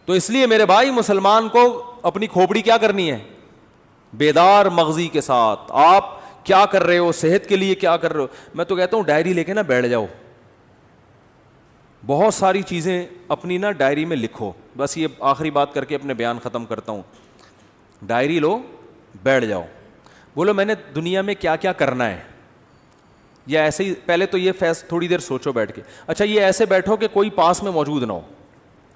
تو اس لیے میرے بھائی مسلمان کو اپنی کھوپڑی کیا کرنی ہے؟ بیدار مغزی کے ساتھ آپ کیا کر رہے ہو, صحت کے لیے کیا کر رہے ہو. میں تو کہتا ہوں ڈائری لے کے نا بیٹھ جاؤ, بہت ساری چیزیں اپنی نا ڈائری میں لکھو. بس یہ آخری بات کر کے اپنے بیان ختم کرتا ہوں. ڈائری لو, بیٹھ جاؤ, بولو میں نے دنیا میں کیا کیا کرنا ہے. یا ایسے ہی پہلے تو یہ تھوڑی دیر سوچو بیٹھ کے. اچھا یہ ایسے بیٹھو کہ کوئی پاس میں موجود نہ ہو.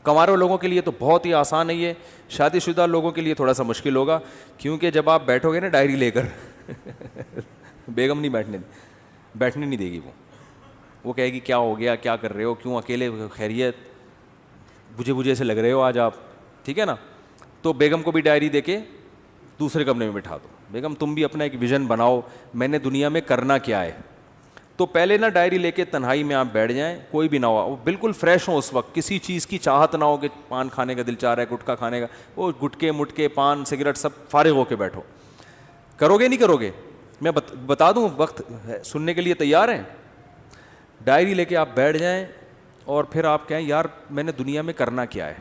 کنوارے لوگوں کے لیے تو بہت ہی آسان ہے یہ, شادی شدہ لوگوں کے لیے تھوڑا سا مشکل ہوگا, کیونکہ جب آپ بیٹھو گے نا ڈائری لے کر بیگم نہیں بیٹھنے نہیں دے گی. وہ کہے گی کیا ہو گیا, کیا کر رہے ہو, کیوں اکیلے, خیریت, بجھے سے لگ رہے ہو آج آپ, ٹھیک ہے نا. تو بیگم کو بھی ڈائری دے کے دوسرے کمرے میں بٹھا دو, بیگم تم بھی اپنا ایک ویژن بناؤ, میں نے دنیا میں کرنا کیا ہے. تو پہلے نا ڈائری لے کے تنہائی میں آپ بیٹھ جائیں, کوئی بھی نہ ہو, بالکل فریش ہو اس وقت, کسی چیز کی چاہت نہ ہو کہ پان کھانے کا دل چاہ رہا ہے, گٹکا کھانے کا, وہ گٹکے مٹکے پان سگریٹ سب فارغ ہو کے بیٹھو. کرو گے نہیں کرو گے؟ میں بتا دوں, وقت سننے کے لیے تیار ہیں؟ ڈائری لے کے آپ بیٹھ جائیں اور پھر آپ کہیں یار میں نے دنیا میں کرنا کیا ہے.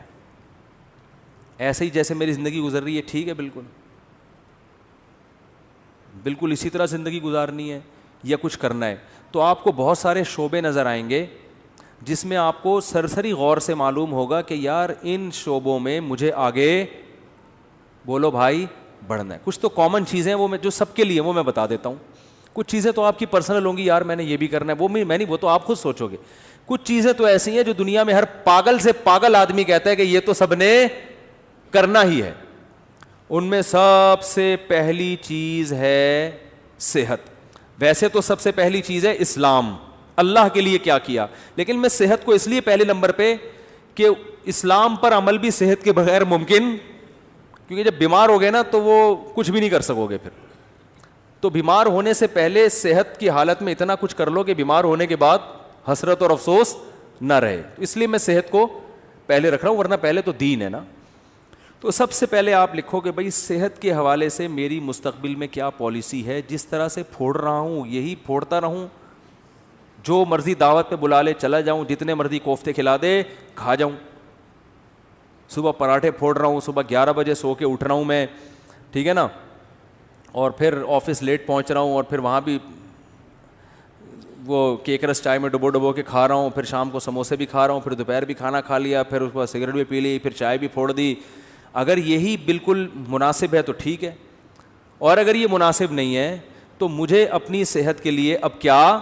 ایسے ہی جیسے میری زندگی گزر رہی ہے ٹھیک ہے, بالکل اسی طرح زندگی گزارنی ہے یا کچھ کرنا ہے. تو آپ کو بہت سارے شعبے نظر آئیں گے جس میں آپ کو سرسری غور سے معلوم ہوگا کہ یار ان شعبوں میں مجھے آگے بولو بھائی بڑھنا ہے. کچھ تو کامن چیزیں وہ میں جو سب کے لیے وہ میں بتا دیتا ہوں. کچھ چیزیں تو آپ کی پرسنل ہوں گی, یار میں نے یہ بھی کرنا ہے, وہ میں نہیں, وہ تو آپ خود سوچو گے. کچھ چیزیں تو ایسی ہیں جو دنیا میں ہر پاگل سے پاگل آدمی کہتا ہے کہ یہ تو سب نے کرنا ہی ہے. ان میں سب سے پہلی چیز ہے صحت. ویسے تو سب سے پہلی چیز ہے اسلام, اللہ کے لیے کیا کیا, لیکن میں صحت کو اس لیے پہلے نمبر پہ کہ اسلام پر عمل بھی صحت کے بغیر ممکن, کیونکہ جب بیمار ہو گئے نا تو وہ کچھ بھی نہیں کر سکو گے پھر. تو بیمار ہونے سے پہلے صحت کی حالت میں اتنا کچھ کر لو کہ بیمار ہونے کے بعد حسرت اور افسوس نہ رہے. اس لیے میں صحت کو پہلے رکھ رہا ہوں, ورنہ پہلے تو دین ہے نا. تو سب سے پہلے آپ لکھو کہ بھائی صحت کے حوالے سے میری مستقبل میں کیا پالیسی ہے, جس طرح سے پھوڑ رہا ہوں یہی پھوڑتا رہوں, جو مرضی دعوت پہ بلا لے چلا جاؤں, جتنے مرضی کوفتے کھلا دے کھا جاؤں, صبح پراٹھے پھوڑ رہا ہوں, صبح 11 بجے سو کے اٹھ رہا ہوں میں, ٹھیک ہے نا, اور پھر آفس لیٹ پہنچ رہا ہوں, اور پھر وہاں بھی وہ کیک رس چائے میں ڈبو کے کھا رہا ہوں, پھر شام کو سموسے بھی کھا رہا ہوں, پھر دوپہر بھی کھانا کھا لیا, پھر اس کے بعد سگریٹ بھی پی لی, پھر چائے بھی پھوڑ دی. اگر یہی بالکل مناسب ہے تو ٹھیک ہے, اور اگر یہ مناسب نہیں ہے تو مجھے اپنی صحت کے لیے اب کیا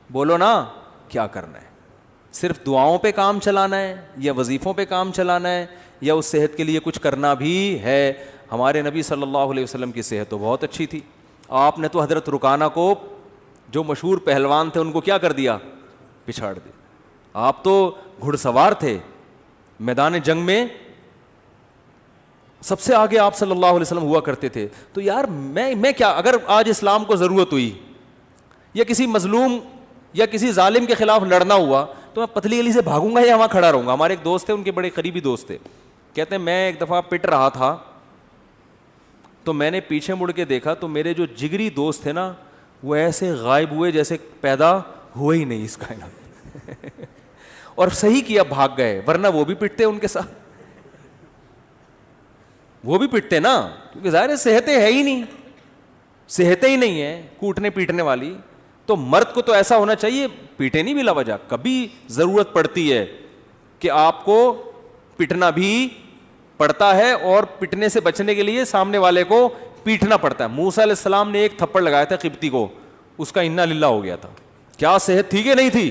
بولو نا کیا کرنا ہے. صرف دعاؤں پہ کام چلانا ہے یا وظیفوں پہ کام چلانا ہے, یا اس صحت کے لیے کچھ کرنا بھی ہے. ہمارے نبی صلی اللہ علیہ وسلم کی صحت تو بہت اچھی تھی. آپ نے تو حضرت رکانہ کو جو مشہور پہلوان تھے ان کو کیا کر دیا, پچھاڑ دیا. آپ تو گھڑ سوار تھے, میدان جنگ میں سب سے آگے آپ صلی اللہ علیہ وسلم ہوا کرتے تھے. تو یار میں کیا, اگر آج اسلام کو ضرورت ہوئی یا کسی مظلوم یا کسی ظالم کے خلاف لڑنا ہوا تو میں پتلی گلی سے بھاگوں گا یا وہاں کھڑا رہوں گا. ہمارے ایک دوست تھے, ان کے بڑے قریبی دوست تھے, کہتے ہیں میں ایک دفعہ پٹ رہا تھا تو میں نے پیچھے مڑ کے دیکھا تو میرے جو جگری دوست تھے نا وہ ایسے غائب ہوئے جیسے پیدا ہوئے ہی نہیں اس کائنات اور صحیح کیا, بھاگ گئے, ورنہ وہ بھی پٹتے ان کے ساتھ, وہ بھی پٹتے نا, کیونکہ ظاہر صحتیں ہے ہی نہیں, صحتیں ہی نہیں ہیں کوٹنے پیٹنے والی. تو مرد کو تو ایسا ہونا چاہیے پیٹے نہیں بلا وجہ. کبھی ضرورت پڑتی ہے کہ آپ کو پٹنا بھی پڑتا ہے, اور پٹنے سے بچنے کے لیے سامنے والے کو پیٹنا پڑتا ہے. موسیٰ علیہ السلام نے ایک تھپڑ لگایا تھا قبطی کو, اس کا انا للہ ہو گیا تھا. کیا صحت تھی کہ نہیں تھی؟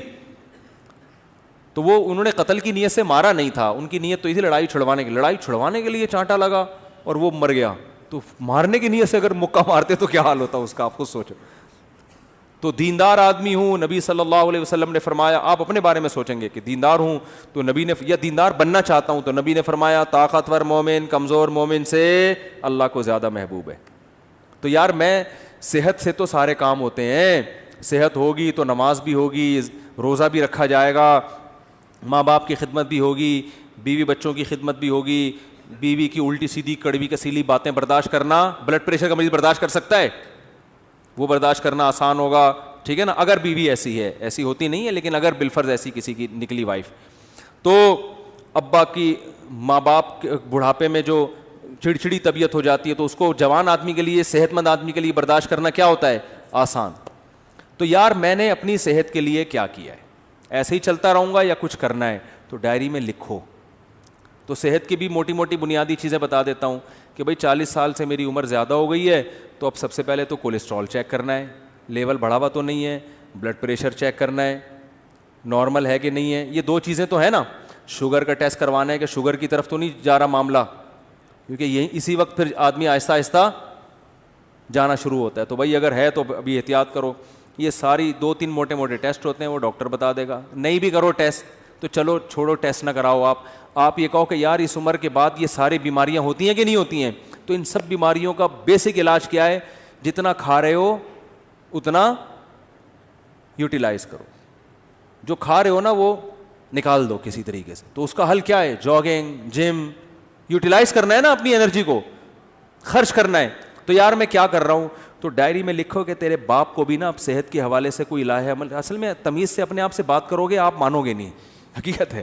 تو وہ انہوں نے قتل کی نیت سے مارا نہیں تھا, ان کی نیت تو تھی لڑائی چھڑوانے کے لیے چانٹا لگا اور وہ مر گیا. تو مارنے کی نیت سے اگر مکہ مارتے تو کیا حال ہوتا اس کا, آپ خود سوچو. تو دیندار آدمی ہوں, نبی صلی اللہ علیہ وسلم نے فرمایا, آپ اپنے بارے میں سوچیں گے کہ دیندار ہوں تو نبی نے, یا دیندار بننا چاہتا ہوں تو نبی نے فرمایا طاقتور مومن کمزور مومن سے اللہ کو زیادہ محبوب ہے. تو یار میں صحت سے تو سارے کام ہوتے ہیں, صحت ہوگی تو نماز بھی ہوگی, روزہ بھی رکھا جائے گا, ماں باپ کی خدمت بھی ہوگی, بیوی بچوں کی خدمت بھی ہوگی. بیوی کی الٹی سیدھی کڑوی کسیلی باتیں برداشت کرنا, بلڈ پریشر کا مریض برداشت کر سکتا ہے, وہ برداشت کرنا آسان ہوگا, ٹھیک ہے نا, اگر بیوی ایسی ہے, ایسی ہوتی نہیں ہے لیکن اگر بالفرض ایسی کسی کی نکلی وائف. تو ابا کی ماں باپ بڑھاپے میں جو چڑچڑی طبیعت ہو جاتی ہے تو اس کو جوان آدمی کے لیے, صحت مند آدمی کے لیے برداشت کرنا کیا ہوتا ہے؟ آسان. تو یار میں نے اپنی صحت کے لیے کیا کیا ہے, ایسے ہی چلتا رہوں گا یا کچھ کرنا ہے؟ تو ڈائری میں لکھو. تو صحت کی بھی موٹی موٹی بنیادی چیزیں بتا دیتا ہوں کہ بھائی 40 سال سے میری عمر زیادہ ہو گئی ہے, تو اب سب سے پہلے تو کولیسٹرول چیک کرنا ہے, لیول بڑھا ہوا تو نہیں ہے, بلڈ پریشر چیک کرنا ہے نارمل ہے کہ نہیں ہے, یہ 2 چیزیں تو ہے نا. شوگر کا ٹیسٹ کروانا ہے کہ شوگر کی طرف تو نہیں جا رہا معاملہ, کیونکہ یہی اسی وقت پھر آدمی آہستہ آہستہ جانا شروع ہوتا ہے. تو بھائی اگر ہے تو ابھی احتیاط کرو. یہ ساری 2-3 موٹے موٹے ٹیسٹ ہوتے ہیں, وہ ڈاکٹر بتا دے گا. نہیں بھی کرو ٹیسٹ تو چلو چھوڑو, ٹیسٹ نہ کراؤ. آپ یہ کہو کہ یار اس عمر کے بعد یہ ساری بیماریاں ہوتی ہیں کہ نہیں ہوتی ہیں, تو ان سب بیماریوں کا بیسک علاج کیا ہے؟ جتنا کھا رہے ہو اتنا یوٹیلائز کرو, جو کھا رہے ہو نا وہ نکال دو کسی طریقے سے. تو اس کا حل کیا ہے؟ جاگنگ, جم, یوٹیلائز کرنا ہے نا, اپنی انرجی کو خرچ کرنا ہے. تو یار میں کیا کر رہا ہوں؟ تو ڈائری میں لکھو کہ تیرے باپ کو بھی نا اب صحت کے حوالے سے کوئی الہ عمل, اصل میں تمیز سے اپنے آپ سے بات کرو گے آپ مانو گے نہیں, حقیقت ہے.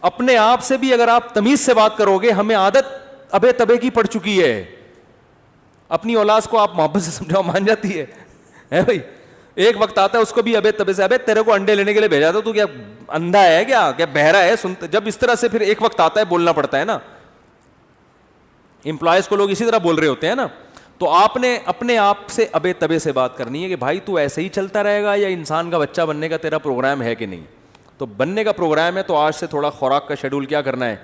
اپنے آپ سے بھی اگر آپ تمیز سے بات کرو گے, ہمیں عادت ابے تبے کی پڑ چکی ہے. اپنی اولاد کو آپ محبت سے سمجھاؤ مان جاتی ہے بھائی. ایک وقت آتا ہے اس کو بھی ابے تبے سے, ابے تیرے کو انڈے لینے کے لیے بھیجا تو کیا اندھا ہے کیا بہرا ہے؟ سنتا جب اس طرح سے پھر ایک وقت آتا ہے بولنا پڑتا ہے نا. امپلائز کو لوگ اسی طرح بول رہے ہوتے ہیں نا. تو آپ نے اپنے آپ سے ابے تبے سے بات کرنی ہے کہ بھائی تو ایسے ہی چلتا رہے گا یا انسان کا بچہ بننے کا تیرا پروگرام ہے کہ نہیں. تو بننے کا پروگرام ہے تو آج سے تھوڑا خوراک کا شیڈول کیا کرنا ہے؟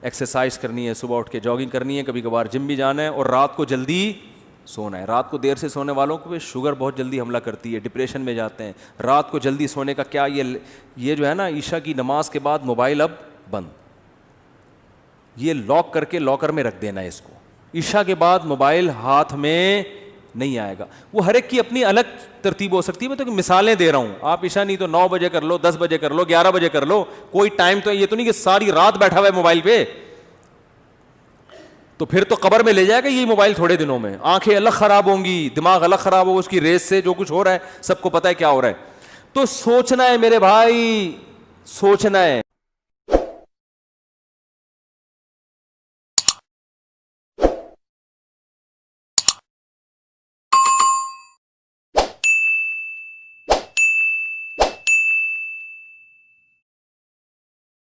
ایکسرسائز کرنی ہے, صبح اٹھ کے جاگنگ کرنی ہے, کبھی کبھار جم بھی جانا ہے, اور رات کو جلدی سونا ہے. رات کو دیر سے سونے والوں کو شوگر بہت جلدی حملہ کرتی ہے, ڈپریشن میں جاتے ہیں. رات کو جلدی سونے کا کیا, یہ جو ہے نا عشاء کی نماز کے بعد موبائل اب بند, یہ لاک کر کے لاکر میں رکھ دینا ہے اس کو. عشاء کے بعد موبائل ہاتھ میں نہیں آئے گا. وہ ہر ایک کی اپنی الگ ترتیب ہو سکتی ہے, میں تو مثالیں دے رہا ہوں. آپ عشاء نہیں تو 9 بجے کر لو, 10 بجے کر لو, 11 بجے کر لو, کوئی ٹائم تو یہ تو نہیں کہ ساری رات بیٹھا ہوا ہے موبائل پہ, تو پھر تو قبر میں لے جائے گا یہی موبائل تھوڑے دنوں میں. آنکھیں الگ خراب ہوں گی, دماغ الگ خراب ہوگا, اس کی ریس سے جو کچھ ہو رہا ہے سب کو پتہ ہے کیا ہو رہا ہے. تو سوچنا ہے میرے بھائی, سوچنا ہے.